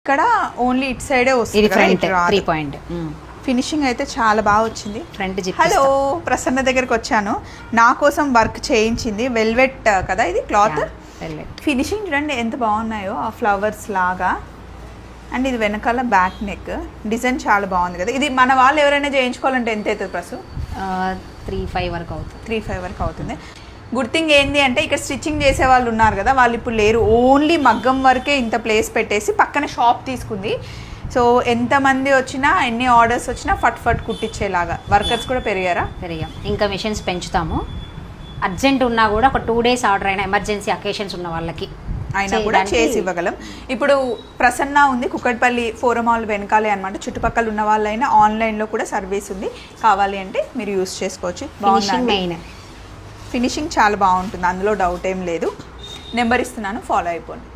ఇక్కడ only it సైడే వస్తుంది ఫ్రంట్ 3 పాయింట్. ఫినిషింగ్ అయితే చాలా బాగా వచ్చింది. Front zip. హలో, ప్రసన్న దగ్గరకు వచ్చాను. నా కోసం వర్క్ చేయించింది. వెల్వెట్ కదా ఇది క్లాత్. ఫినిషింగ్ చూడండి ఎంత బాగున్నాయో, ఆ ఫ్లవర్స్ లాగా. అండ్ ఇది వెనకాల బ్యాక్ నెక్ డిజైన్ చాలా బాగుంది కదా. ఇది మన వాళ్ళు ఎవరైనా చేయించుకోవాలంటే ఎంత అవుతుంది ప్రసు? 3-5 వరకు అవుతుంది. 3-5 వరకు అవుతుంది. గుడ్ థింగ్ ఏంది అంటే ఇక్కడ స్టిచ్చింగ్ చేసే వాళ్ళు ఉన్నారు కదా, వాళ్ళు ఇప్పుడు లేరు. ఓన్లీ మగ్గం వరకే ఇంత ప్లేస్ పెట్టేసి పక్కన షాప్ తీసుకుంది. సో ఎంతమంది వచ్చినా, ఎన్ని ఆర్డర్స్ వచ్చినా ఫట్ ఫట్ కుట్టించేలాగా. వర్కర్స్ కూడా పెరిగాం. ఇంకా మిషన్స్ పెంచుతాము. అర్జెంట్ ఉన్నా కూడా ఒక 2 days ఆర్డర్ అయినా, ఎమర్జెన్సీ అకేషన్స్ ఉన్న వాళ్ళకి అయినా కూడా చేసి ఇవ్వగలం. ఇప్పుడు ప్రసన్న ఉంది కుక్కట్పల్లి ఫోరం హాల్ వెనకాలే అనమాట. చుట్టుపక్కల ఉన్న వాళ్ళైనా ఆన్లైన్లో కూడా సర్వీస్ ఉంది. కావాలి అంటే మీరు యూస్ చేసుకోవచ్చు. మెయిన్ ఫినిషింగ్ చాలా బాగుంటుంది, అందులో డౌట్ ఏం లేదు. నెంబర్ ఇస్తున్నాను, ఫాలో అయిపోండి.